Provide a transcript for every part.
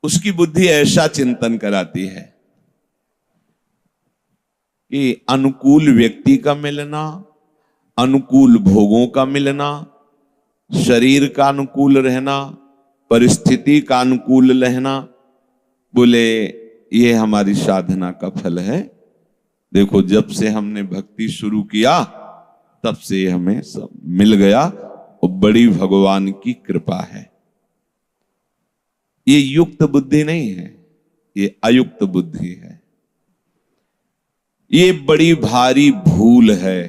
उसकी बुद्धि ऐसा चिंतन कराती है कि अनुकूल व्यक्ति का मिलना, अनुकूल भोगों का मिलना, शरीर का अनुकूल रहना, परिस्थिति का अनुकूल रहना, बोले ये हमारी साधना का फल है। देखो, जब से हमने भक्ति शुरू किया तब से हमें सब मिल गया और बड़ी भगवान की कृपा है। ये युक्त बुद्धि नहीं है, ये अयुक्त बुद्धि है। ये बड़ी भारी भूल है।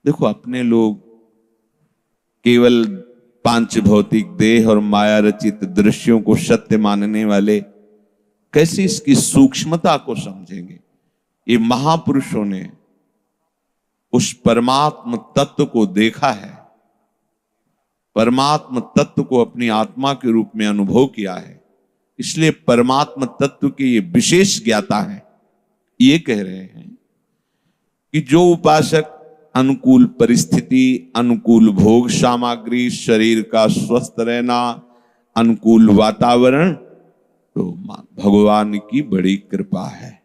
देखो, अपने लोग केवल पांच भौतिक देह और माया रचित दृश्यों को सत्य मानने वाले कैसे इसकी सूक्ष्मता को समझेंगे। ये महापुरुषों ने उस परमात्म तत्व को देखा है, परमात्म तत्व को अपनी आत्मा के रूप में अनुभव किया है, इसलिए परमात्म तत्व के ये विशेष ज्ञाता है। ये कह रहे हैं कि जो उपासक अनुकूल परिस्थिति, अनुकूल भोग सामग्री, शरीर का स्वस्थ रहना, अनुकूल वातावरण, तो भगवान की बड़ी कृपा है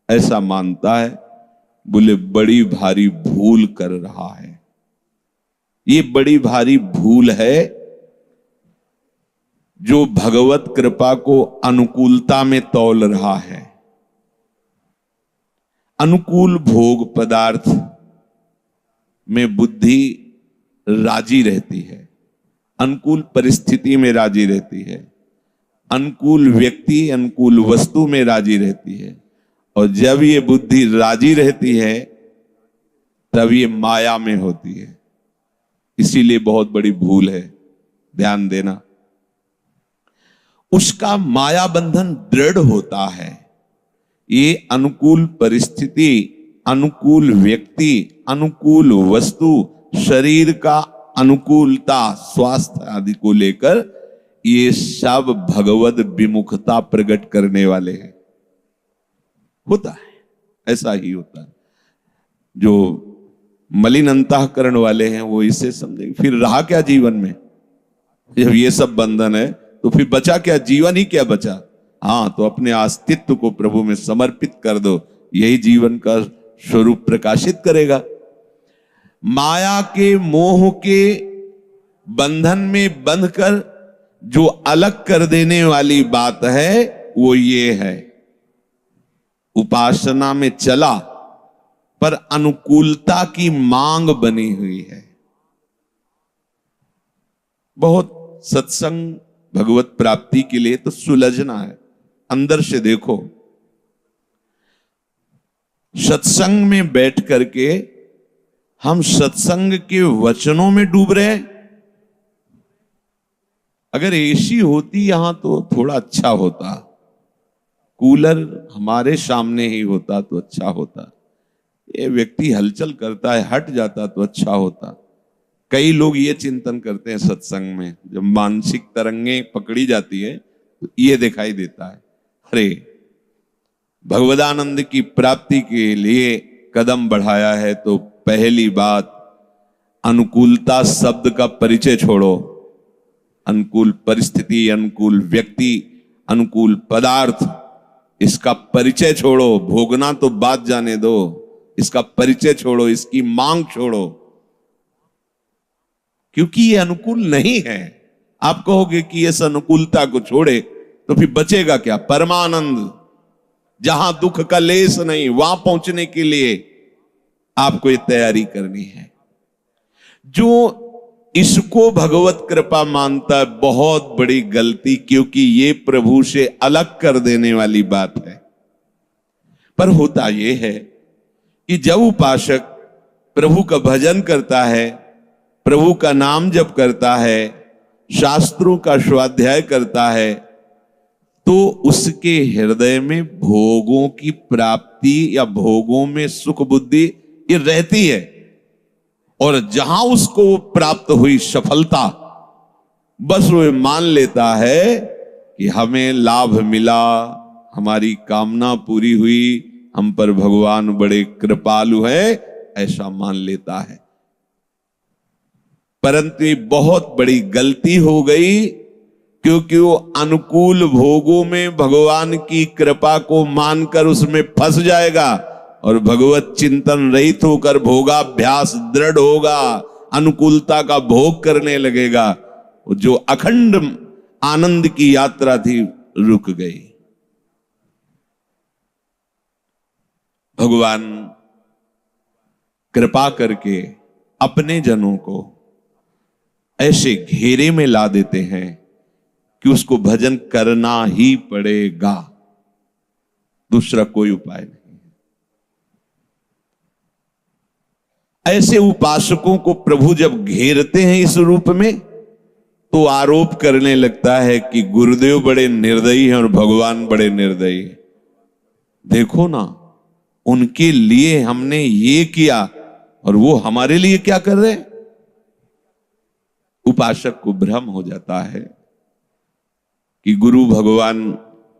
ऐसा मानता है, बोले बड़ी भारी भूल कर रहा है। ये बड़ी भारी भूल है जो भगवत कृपा को अनुकूलता में तौल रहा है। अनुकूल भोग पदार्थ में बुद्धि राजी रहती है, अनुकूल परिस्थिति में राजी रहती है, अनुकूल व्यक्ति, अनुकूल वस्तु में राजी रहती है। और जब ये बुद्धि राजी रहती है तब ये माया में होती है। इसीलिए बहुत बड़ी भूल है, ध्यान देना। उसका माया बंधन दृढ़ होता है। ये अनुकूल परिस्थिति, अनुकूल व्यक्ति, अनुकूल वस्तु, शरीर का अनुकूलता, स्वास्थ्य आदि को लेकर ये सब भगवद विमुखता प्रकट करने वाले हैं। होता है, ऐसा ही होता है। जो मलिन अंतःकरण वाले हैं वो इसे समझेंगे, फिर रहा क्या जीवन में? जब ये सब बंधन है तो फिर बचा क्या? जीवन ही क्या बचा? हाँ, तो अपने अस्तित्व को प्रभु में समर्पित कर दो, यही जीवन का स्वरूप प्रकाशित करेगा। माया के मोह के बंधन में बंधकर जो अलग कर देने वाली बात है वो ये है, उपासना में चला पर अनुकूलता की मांग बनी हुई है। बहुत सत्संग भगवत प्राप्ति के लिए तो सुलझना है, अंदर से देखो। सत्संग में बैठ करके हम सत्संग के वचनों में डूब रहे हैं। अगर एसी होती यहां तो थोड़ा अच्छा होता, कूलर हमारे सामने ही होता तो अच्छा होता। ये व्यक्ति हलचल करता है, हट जाता तो अच्छा होता। कई लोग ये चिंतन करते हैं सत्संग में, जब मानसिक तरंगे पकड़ी जाती है तो ये दिखाई देता है, अरे भगवदानंद की प्राप्ति के लिए कदम बढ़ाया है तो पहली बात अनुकूलता शब्द का परिचय छोड़ो। अनुकूल परिस्थिति, अनुकूल व्यक्ति, अनुकूल पदार्थ, इसका परिचय छोड़ो। भोगना तो बात जाने दो, इसका परिचय छोड़ो, इसकी मांग छोड़ो, क्योंकि ये अनुकूल नहीं है। आप कहोगे कि इस अनुकूलता को छोड़े तो फिर बचेगा क्या? परमानंद, जहां दुख का लेस नहीं, वहां पहुंचने के लिए आपको ये तैयारी करनी है। जो इसको भगवत कृपा मानता है, बहुत बड़ी गलती, क्योंकि ये प्रभु से अलग कर देने वाली बात है। पर होता यह है कि जब उपासक प्रभु का भजन करता है, प्रभु का नाम जप करता है, शास्त्रों का स्वाध्याय करता है, तो उसके हृदय में भोगों की प्राप्ति या भोगों में सुख बुद्धि ये रहती है। और जहां उसको प्राप्त हुई सफलता, बस वो मान लेता है कि हमें लाभ मिला, हमारी कामना पूरी हुई, हम पर भगवान बड़े कृपालु हैं, ऐसा मान लेता है। परंतु बहुत बड़ी गलती हो गई क्योंकि वो अनुकूल भोगों में भगवान की कृपा को मानकर उसमें फंस जाएगा और भगवत चिंतन रहित होकर भोगाभ्यास दृढ़ होगा, अनुकूलता का भोग करने लगेगा। जो अखंड आनंद की यात्रा थी रुक गई। भगवान कृपा करके अपने जनों को ऐसे घेरे में ला देते हैं कि उसको भजन करना ही पड़ेगा, दूसरा कोई उपाय नहीं। ऐसे उपासकों को प्रभु जब घेरते हैं इस रूप में तो आरोप करने लगता है कि गुरुदेव बड़े निर्दयी हैं और भगवान बड़े निर्दयी हैं। देखो ना, उनके लिए हमने ये किया और वो हमारे लिए क्या कर रहे हैं। उपासक को भ्रम हो जाता है कि गुरु भगवान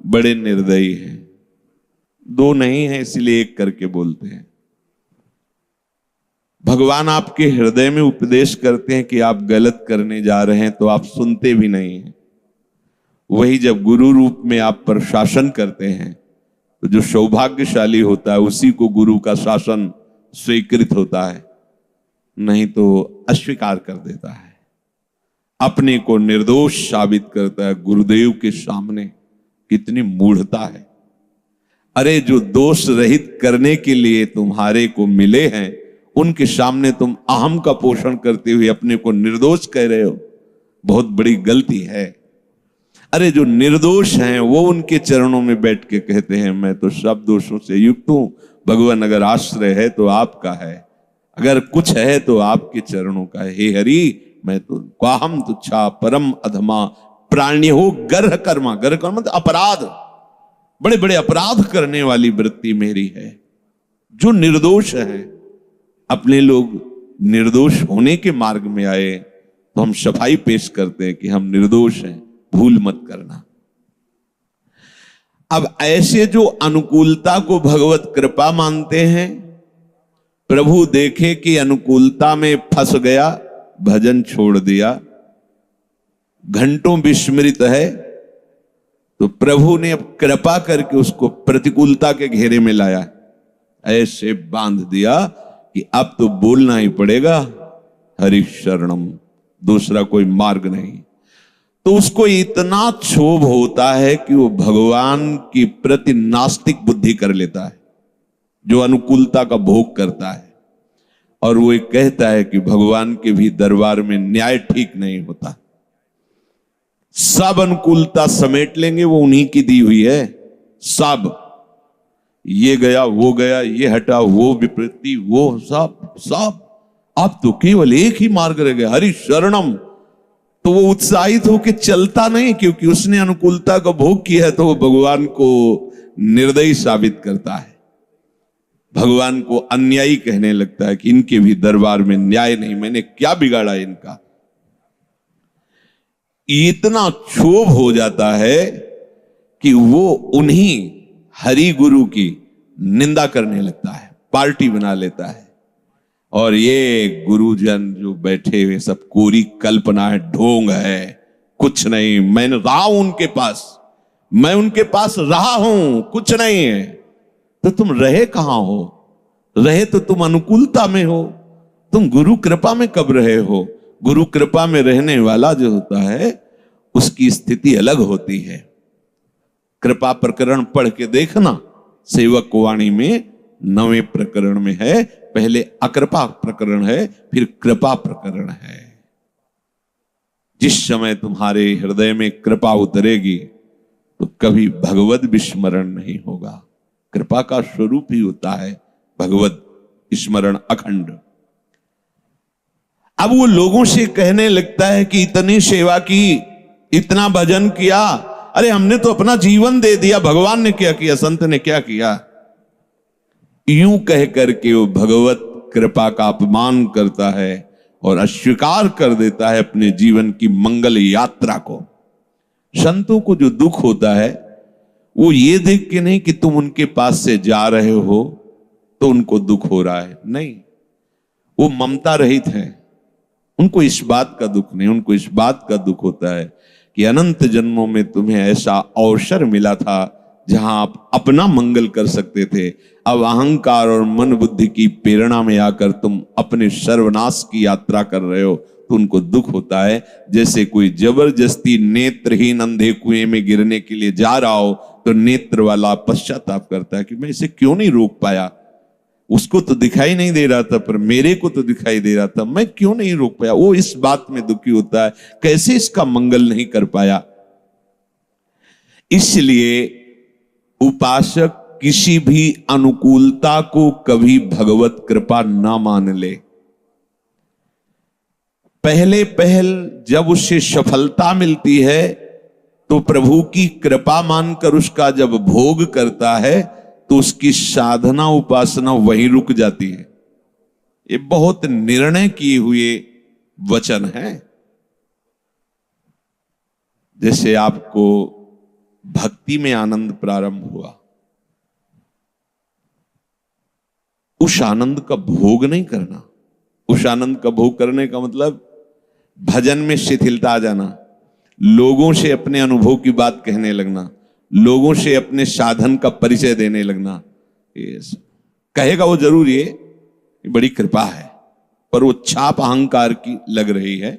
बड़े निर्दयी हैं। दो नहीं है इसलिए एक करके बोलते हैं। भगवान आपके हृदय में उपदेश करते हैं कि आप गलत करने जा रहे हैं तो आप सुनते भी नहीं हैं। वही जब गुरु रूप में आप पर शासन करते हैं तो जो सौभाग्यशाली होता है उसी को गुरु का शासन स्वीकृत होता है, नहीं तो अस्वीकार कर देता है, अपने को निर्दोष साबित करता है। गुरुदेव के सामने कितनी मूढ़ता है। अरे जो दोष रहित करने के लिए तुम्हारे को मिले हैं उनके सामने तुम अहम का पोषण करते हुए अपने को निर्दोष कह रहे हो, बहुत बड़ी गलती है। अरे जो निर्दोष हैं वो उनके चरणों में बैठ के कहते हैं मैं तो सब दोषों से युक्त हूं, भगवान अगर आश्रय है तो आपका है, अगर कुछ है तो आपके चरणों का है। हे हरि, मैं तो क्वाहम तुच्छा परम अधमा प्राण्यो गर्ह कर्मा। गर्ह कर्म मतलब अपराध, बड़े बड़े अपराध करने वाली वृत्ति मेरी है। जो निर्दोष है, अपने लोग निर्दोष होने के मार्ग में आए तो हम सफाई पेश करते हैं कि हम निर्दोष हैं, भूल मत करना। अब ऐसे जो अनुकूलता को भगवत कृपा मानते हैं, प्रभु देखे कि अनुकूलता में फंस गया, भजन छोड़ दिया, घंटों विस्मृत है, तो प्रभु ने अब कृपा करके उसको प्रतिकूलता के घेरे में लाया, ऐसे बांध दिया कि अब तो बोलना ही पड़ेगा हरि शरणम, दूसरा कोई मार्ग नहीं। तो उसको इतना क्षोभ होता है कि वो भगवान की प्रति नास्तिक बुद्धि कर लेता है, जो अनुकूलता का भोग करता है, और वो एक कहता है कि भगवान के भी दरबार में न्याय ठीक नहीं होता। सब अनुकूलता समेट लेंगे, वो उन्हीं की दी हुई है। सब, ये गया वो गया, ये हटा वो विपरीति, वो सब सब, अब तो केवल एक ही मार्ग रह गया, हरि शरणम। तो वो उत्साहित होकर चलता नहीं, क्योंकि उसने अनुकूलता का भोग किया है, तो वो भगवान को निर्दयी साबित करता है, भगवान को अन्यायी कहने लगता है कि इनके भी दरबार में न्याय नहीं, मैंने क्या बिगाड़ा इनका। इतना क्षोभ हो जाता है कि वो उन्हीं हरि गुरु की निंदा करने लगता है, पार्टी बना लेता है। और ये गुरुजन जो बैठे हुए सब कोरी कल्पना है, ढोंग है, कुछ नहीं, मैंने रहा हूं उनके पास, मैं उनके पास रहा हूं, कुछ नहीं है। तो तुम रहे कहां हो? रहे तो तुम अनुकूलता में हो, तुम गुरु कृपा में कब रहे हो? गुरु कृपा में रहने वाला जो होता है उसकी स्थिति अलग होती है। कृपा प्रकरण पढ़ के देखना, सेवक वाणी में 9वें प्रकरण में है, पहले अकृपा प्रकरण है, फिर कृपा प्रकरण है। जिस समय तुम्हारे हृदय में कृपा उतरेगी तो कभी भगवत विस्मरण नहीं होगा। कृपा का स्वरूप ही होता है भगवत स्मरण अखंड। अब वो लोगों से कहने लगता है कि इतनी सेवा की, इतना भजन किया, अरे हमने तो अपना जीवन दे दिया, भगवान ने क्या किया, संत ने क्या किया? यूं कह करके वो भगवत कृपा का अपमान करता है और अस्वीकार कर देता है अपने जीवन की मंगल यात्रा को। संतों को जो दुख होता है वो ये देख के नहीं कि तुम उनके पास से जा रहे हो तो उनको दुख हो रहा है, नहीं, वो ममता रहित है, उनको इस बात का दुख नहीं, उनको इस बात का दुख होता है कि अनंत जन्मों में तुम्हें ऐसा अवसर मिला था जहां आप अपना मंगल कर सकते थे। अब अहंकार और मन बुद्धि की प्रेरणा में आकर तुम अपने सर्वनाश की यात्रा कर रहे हो, तो उनको दुख होता है। जैसे कोई जबरदस्ती नेत्रहीन अंधे कुएं में गिरने के लिए जा रहा हो तो नेत्र वाला पश्चाताप करता है कि मैं इसे क्यों नहीं रोक पाया, उसको तो दिखाई नहीं दे रहा था पर मेरे को तो दिखाई दे रहा था, मैं क्यों नहीं रोक पाया। वो इस बात में दुखी होता है, कैसे इसका मंगल नहीं कर पाया। इसलिए उपासक किसी भी अनुकूलता को कभी भगवत कृपा ना मान ले। पहले पहल जब उसे सफलता मिलती है तो प्रभु की कृपा मानकर उसका जब भोग करता है तो उसकी साधना उपासना वहीं रुक जाती है। ये बहुत निर्णय किए हुए वचन है। जैसे आपको भक्ति में आनंद प्रारंभ हुआ, उस आनंद का भोग नहीं करना। उस आनंद का भोग करने का मतलब भजन में शिथिलता आ जाना, लोगों से अपने अनुभव की बात कहने लगना, लोगों से अपने साधन का परिचय देने लगना। कहेगा वो जरूर ये बड़ी कृपा है, पर वो छाप अहंकार की लग रही है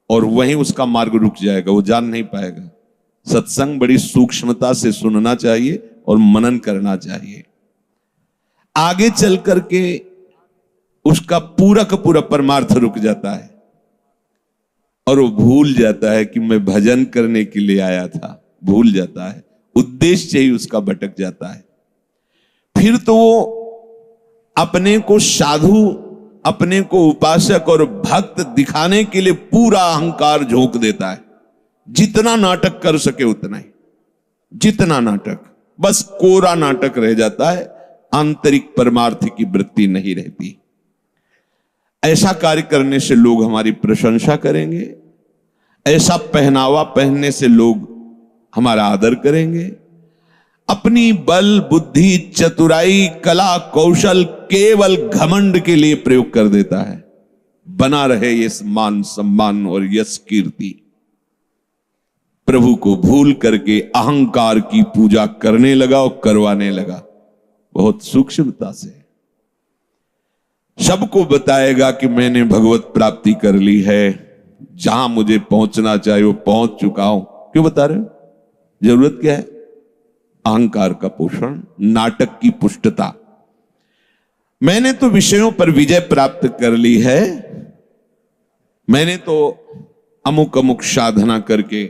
और वहीं उसका मार्ग रुक जाएगा, वो जान नहीं पाएगा। सत्संग बड़ी सूक्ष्मता से सुनना चाहिए और मनन करना चाहिए। आगे चल करके उसका पूरा का पूरा परमार्थ रुक जाता है और वो भूल जाता है कि मैं भजन करने के लिए आया था। भूल जाता है, उद्देश्य ही उसका भटक जाता है। फिर तो वो अपने को साधु, अपने को उपासक और भक्त दिखाने के लिए पूरा अहंकार झोंक देता है। जितना नाटक कर सके उतना ही, जितना नाटक, बस कोरा नाटक रह जाता है, आंतरिक परमार्थ की वृत्ति नहीं रहती। ऐसा कार्य करने से लोग हमारी प्रशंसा करेंगे, ऐसा पहनावा पहनने से लोग हमारा आदर करेंगे। अपनी बल बुद्धि चतुराई कला कौशल केवल घमंड के लिए प्रयोग कर देता है। बना रहे ये मान सम्मान और यश कीर्ति। प्रभु को भूल करके अहंकार की पूजा करने लगा और करवाने लगा, बहुत सूक्ष्मता से। सबको बताएगा कि मैंने भगवत प्राप्ति कर ली है, जहां मुझे पहुंचना चाहिए वो पहुंच चुका हूं। क्यों बता रहे हो? जरूरत क्या है? अहंकार का पोषण, नाटक की पुष्टता। मैंने तो विषयों पर विजय प्राप्त कर ली है, मैंने तो अमुक अमुक साधना करके।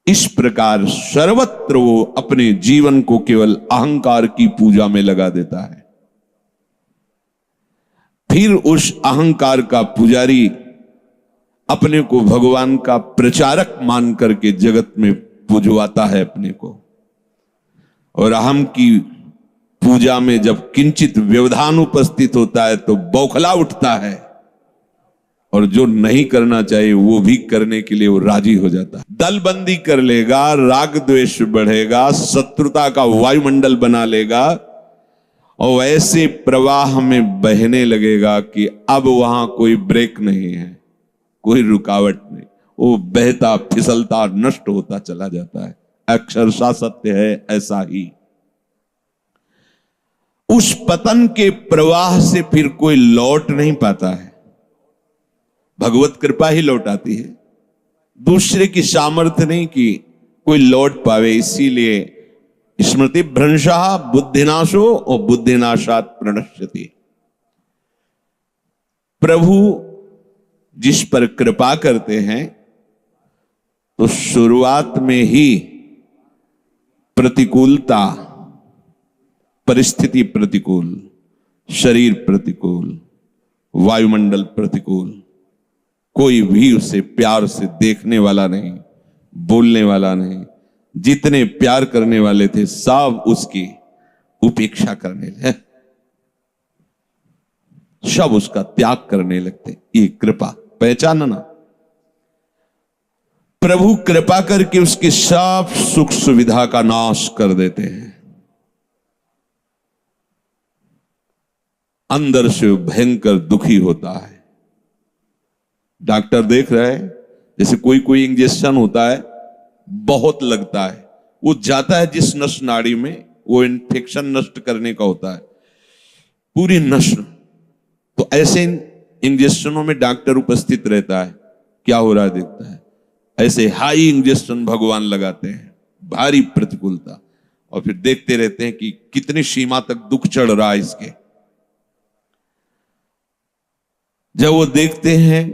इस प्रकार सर्वत्र वो अपने जीवन को केवल अहंकार की पूजा में लगा देता है। फिर उस अहंकार का पुजारी अपने को भगवान का प्रचारक मान करके जगत में पुजवाता है अपने को। और अहम की पूजा में जब किंचित व्यवधान उपस्थित होता है तो बौखला उठता है, और जो नहीं करना चाहिए वो भी करने के लिए वो राजी हो जाता है। दलबंदी कर लेगा, राग द्वेष बढ़ेगा, शत्रुता का वायुमंडल बना लेगा और ऐसे प्रवाह में बहने लगेगा कि अब वहां कोई ब्रेक नहीं है, कोई रुकावट नहीं। वो बहता फिसलता नष्ट होता चला जाता है। अक्षरशः सत्य है, ऐसा ही। उस पतन के प्रवाह से फिर कोई लौट नहीं पाता है, भगवत कृपा ही लौटाती है। दूसरे की सामर्थ्य नहीं कि कोई लौट पावे। इसीलिए स्मृति भ्रंशः बुद्धिनाशो और बुद्धिनाशात् प्रणश्यति। प्रभु जिस पर कृपा करते हैं तो शुरुआत में ही प्रतिकूलता, परिस्थिति प्रतिकूल, शरीर प्रतिकूल, वायुमंडल प्रतिकूल, कोई भी उसे प्यार से देखने वाला नहीं, बोलने वाला नहीं। जितने प्यार करने वाले थे सब उसकी उपेक्षा करने लगे, सब उसका त्याग करने लगते। ये कृपा पहचानना। प्रभु कृपा करके उसके सब सुख सुविधा का नाश कर देते हैं। अंदर से भयंकर दुखी होता है। डॉक्टर देख रहे हैं जैसे कोई कोई इंजेक्शन होता है, बहुत लगता है, वो जाता है जिस नस नाड़ी में, वो इन्फेक्शन नष्ट करने का होता है, पूरी नस। तो ऐसे इंजेक्शनों में डॉक्टर उपस्थित रहता है, क्या हो रहा है देखता है। ऐसे हाई इंजेक्शन भगवान लगाते हैं, भारी प्रतिकूलता, और फिर देखते रहते हैं कि कितनी सीमा तक दुख चढ़ रहा है इसके। जब वो देखते हैं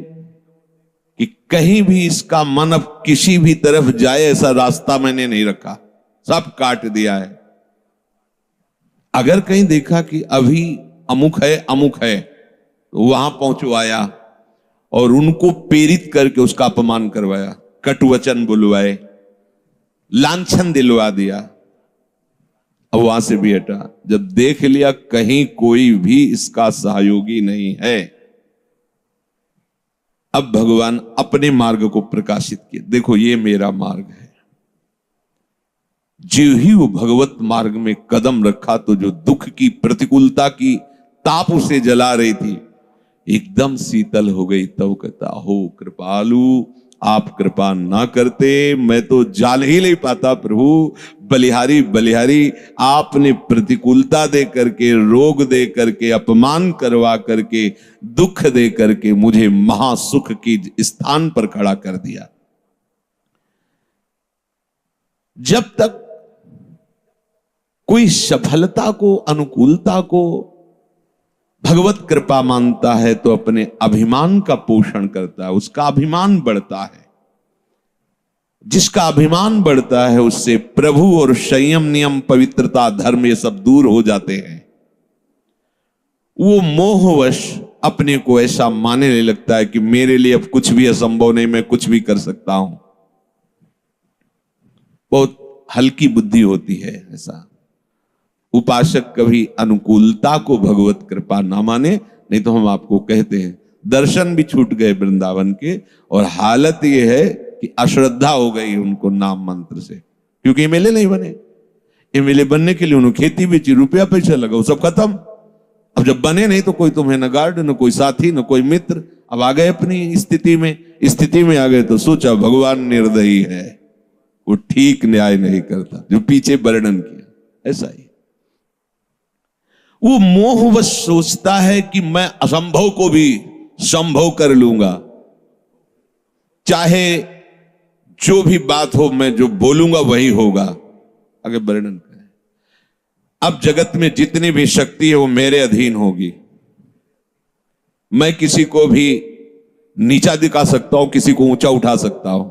कि कहीं भी इसका मन अब किसी भी तरफ जाए ऐसा रास्ता मैंने नहीं रखा, सब काट दिया है। अगर कहीं देखा कि अभी अमुक है, तो वहां पहुंचवाया और उनको प्रेरित करके उसका अपमान करवाया, कटुवचन बुलवाए, लांछन दिलवा दिया। अब वहां से भी हटा। जब देख लिया कहीं कोई भी इसका सहयोगी नहीं है, अब भगवान अपने मार्ग को प्रकाशित किए, देखो ये मेरा मार्ग है। जो ही वो भगवत मार्ग में कदम रखा तो जो दुख की प्रतिकूलता की ताप उसे जला रही थी, एकदम शीतल हो गई। तब कहता, हो कृपालु, आप कृपा ना करते मैं तो जान ही नहीं पाता प्रभु। बलिहारी बलिहारी, आपने प्रतिकूलता दे करके, रोग दे करके, अपमान करवा करके, दुख दे करके मुझे महासुख की स्थान पर खड़ा कर दिया। जब तक कोई सफलता को, अनुकूलता को भगवत कृपा मानता है तो अपने अभिमान का पोषण करता है, उसका अभिमान बढ़ता है। जिसका अभिमान बढ़ता है उससे प्रभु और संयम, नियम, पवित्रता, धर्म ये सब दूर हो जाते हैं। वो मोहवश अपने को ऐसा मानने लगता है कि मेरे लिए अब कुछ भी असंभव नहीं, मैं कुछ भी कर सकता हूं। बहुत हल्की बुद्धि होती है ऐसा। उपासक कभी अनुकूलता को भगवत कृपा ना माने, नहीं तो हम आपको कहते हैं दर्शन भी छूट गए वृंदावन के, और हालत यह है कि अश्रद्धा हो गई उनको नाम मंत्र से, क्योंकि एमएलए नहीं बने। एमएलए बनने के लिए उन्होंने खेती बेची, रुपया पैसा लगा, सब खत्म। अब जब बने नहीं तो कोई तुम्हें न गार्ड, न कोई साथी, न कोई मित्र। अब आ गए अपनी स्थिति में आ गए तो सोचा भगवान निर्दयी है, वो ठीक न्याय नहीं करता, जो पीछे वर्णन किया। ऐसा ही वो मोहवश सोचता है कि मैं असंभव को भी संभव कर लूंगा, चाहे जो भी बात हो, मैं जो बोलूंगा वही होगा। आगे वर्णन करें, अब जगत में जितनी भी शक्ति है वो मेरे अधीन होगी। मैं किसी को भी नीचा दिखा सकता हूं, किसी को ऊंचा उठा सकता हूं।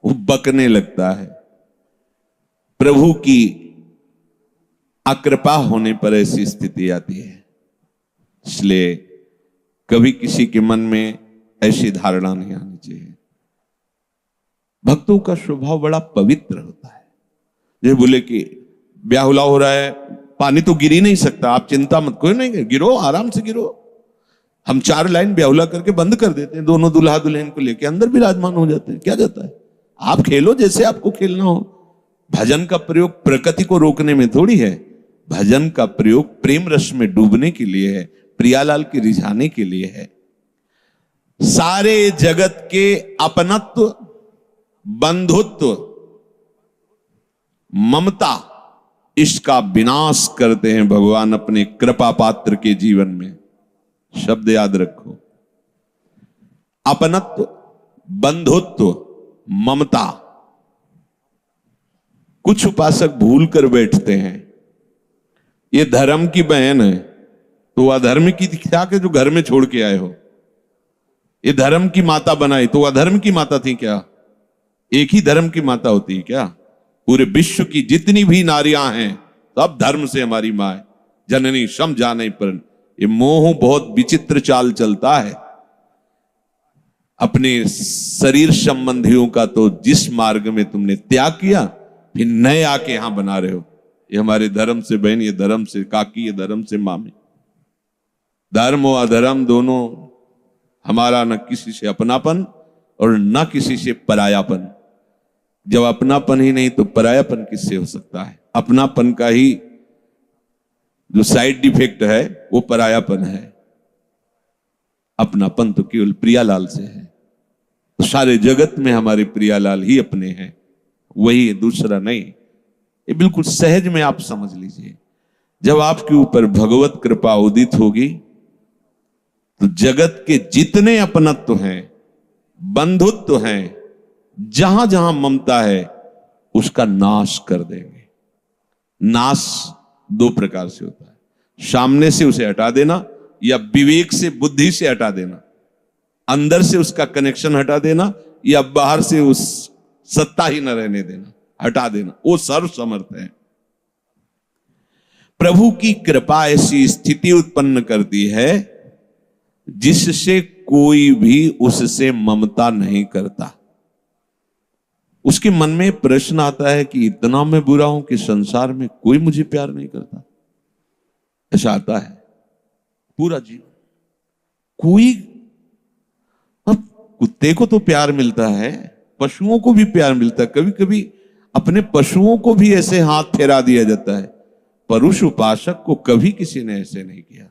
वो बकने लगता है। प्रभु की अकृपा होने पर ऐसी स्थिति आती है। इसलिए कभी किसी के मन में ऐसी धारणा नहीं आनी चाहिए। भक्तों का स्वभाव बड़ा पवित्र होता है। ये बोले कि ब्याहुला हो रहा है, पानी तो गिर ही नहीं सकता, आप चिंता मत, कोई नहीं, गिरो, आराम से गिरो। हम 4 लाइन ब्याहुला करके बंद कर देते हैं, दोनों दुल्हा दुल्हन को लेके अंदर विराजमान हो जाते हैं। क्या जाता है, आप खेलो जैसे आपको खेलना हो। भजन का प्रयोग प्रकृति को रोकने में थोड़ी है, भजन का प्रयोग प्रेम रस में डूबने के लिए है, प्रियालाल के रिझाने के लिए है। सारे जगत के अपनत्व, बंधुत्व, ममता, इसका विनाश करते हैं भगवान अपने कृपा पात्र के जीवन में। शब्द याद रखो, अपनत्व, बंधुत्व, ममता। कुछ उपासक भूल कर बैठते हैं, ये धर्म की बहन है तो अधर्म की क्या के जो घर में छोड़ के आए हो। ये धर्म की माता बनाई तो अधर्म की माता थी क्या? एक ही धर्म की माता होती है क्या? पूरे विश्व की जितनी भी नारियां हैं सब धर्म से हमारी मां है। जननी सम जाने पर। ये मोह बहुत विचित्र चाल चलता है। अपने शरीर संबंधियों का तो जिस मार्ग में तुमने त्याग किया, फिर नए आके यहां बना रहे हो। ये हमारे धर्म से बहन, ये धर्म से काकी, ये धर्म से मामी। धर्म और अधर्म दोनों हमारा, न किसी से अपनापन और न किसी से परायापन। जब अपनापन ही नहीं तो परायापन किससे हो सकता है? अपनापन का ही जो साइड इफेक्ट है वो परायापन है। अपनापन तो केवल प्रियालाल से है। तो सारे जगत में हमारे प्रियालाल ही अपने हैं, वही है, दूसरा नहीं। ये बिल्कुल सहज में आप समझ लीजिए। जब आपके ऊपर भगवत कृपा उदित होगी तो जगत के जितने अपनत्व हैं, बंधुत्व हैं, जहां जहां ममता है, उसका नाश कर देंगे। नाश दो प्रकार से होता है, सामने से उसे हटा देना या विवेक से, बुद्धि से हटा देना, अंदर से उसका कनेक्शन हटा देना या बाहर से उस सत्ता ही न रहने देना, हटा देना। वो सर्व समर्थ है। प्रभु की कृपा ऐसी स्थिति उत्पन्न करती है जिससे कोई भी उससे ममता नहीं करता। उसके मन में प्रश्न आता है कि इतना मैं बुरा हूं कि संसार में कोई मुझे प्यार नहीं करता। ऐसा आता है पूरा जीवन। कोई, अब कुत्ते को तो प्यार मिलता है, पशुओं को भी प्यार मिलता है, कभी कभी अपने पशुओं को भी ऐसे हाथ फेरा दिया जाता है। परुष उपासक को कभी किसी ने ऐसे नहीं किया,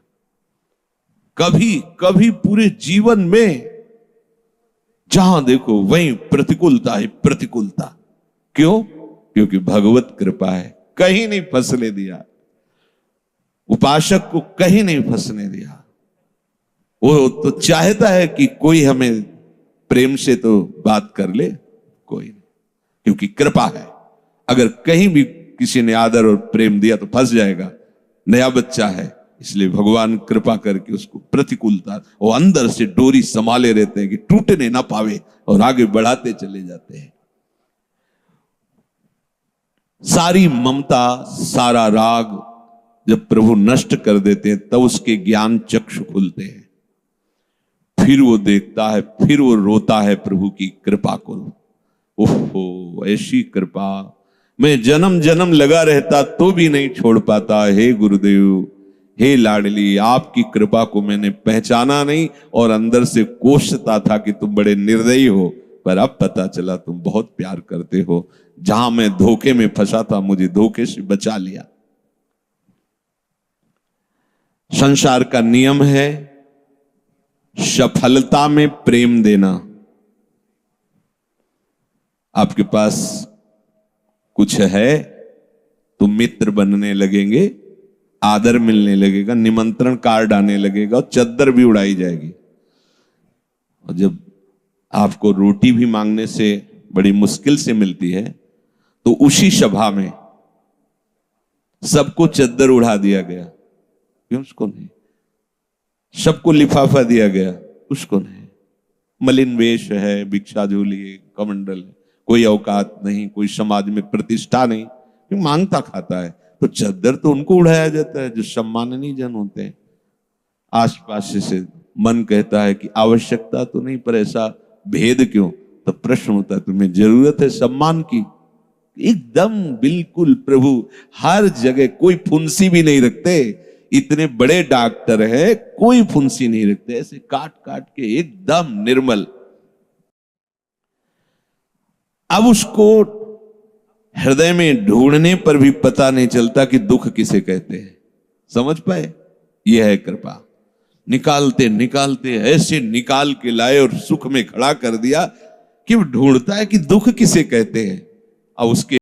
कभी कभी पूरे जीवन में। जहां देखो वहीं प्रतिकूलता है, प्रतिकूलता। क्यों? क्योंकि भगवत कृपा है, कहीं नहीं फंसने दिया, उपासक को कहीं नहीं फंसने दिया। वो तो चाहता है कि कोई हमें प्रेम से तो बात कर ले, कोई नहीं, क्योंकि कृपा है। अगर कहीं भी किसी ने आदर और प्रेम दिया तो फंस जाएगा, नया बच्चा है, इसलिए भगवान कृपा करके उसको प्रतिकूलता, वो अंदर से डोरी संभाले रहते हैं कि टूटने ना पावे, और आगे बढ़ाते चले जाते हैं। सारी ममता, सारा राग जब प्रभु नष्ट कर देते हैं तब उसके ज्ञान चक्षु खुलते हैं। फिर वो देखता है, फिर वो रोता है प्रभु की कृपा को। ओहो, ऐसी कृपा मैं जन्म जन्म लगा रहता तो भी नहीं छोड़ पाता। हे गुरुदेव, हे लाडली, आपकी कृपा को मैंने पहचाना नहीं और अंदर से कोसता था कि तुम बड़े निर्दयी हो, पर अब पता चला तुम बहुत प्यार करते हो। जहां मैं धोखे में फंसा था, मुझे धोखे से बचा लिया। संसार का नियम है सफलता में प्रेम देना। आपके पास कुछ है तो मित्र बनने लगेंगे, आदर मिलने लगेगा, निमंत्रण कार्ड आने लगेगा और चद्दर भी उड़ाई जाएगी। और जब आपको रोटी भी मांगने से बड़ी मुश्किल से मिलती है तो उसी सभा में सबको चद्दर उड़ा दिया गया, क्यों? उसको नहीं। सबको लिफाफा दिया गया, उसको नहीं। मलिन वेश है, भिक्षा झोली है, कमंडल है, कोई औकात नहीं, कोई समाज में प्रतिष्ठा नहीं, क्यों? मांगता खाता है। तो चद्दर तो उनको उड़ाया जाता है जो सम्माननीय जन होते हैं। आसपास से मन कहता है कि आवश्यकता तो नहीं, पर ऐसा भेद क्यों? तो प्रश्न होता है, तुम्हें जरूरत है सम्मान की? एकदम बिल्कुल प्रभु हर जगह, कोई फुंसी भी नहीं रखते। इतने बड़े डॉक्टर है, कोई फुंसी नहीं रखते, ऐसे काट काट के एकदम निर्मल। अब उसको हृदय में ढूंढने पर भी पता नहीं चलता कि दुख किसे कहते हैं। समझ पाए? यह है कृपा। निकालते निकालते ऐसे निकाल के लाए और सुख में खड़ा कर दिया कि वो ढूंढता है कि दुख किसे कहते हैं। अब उसके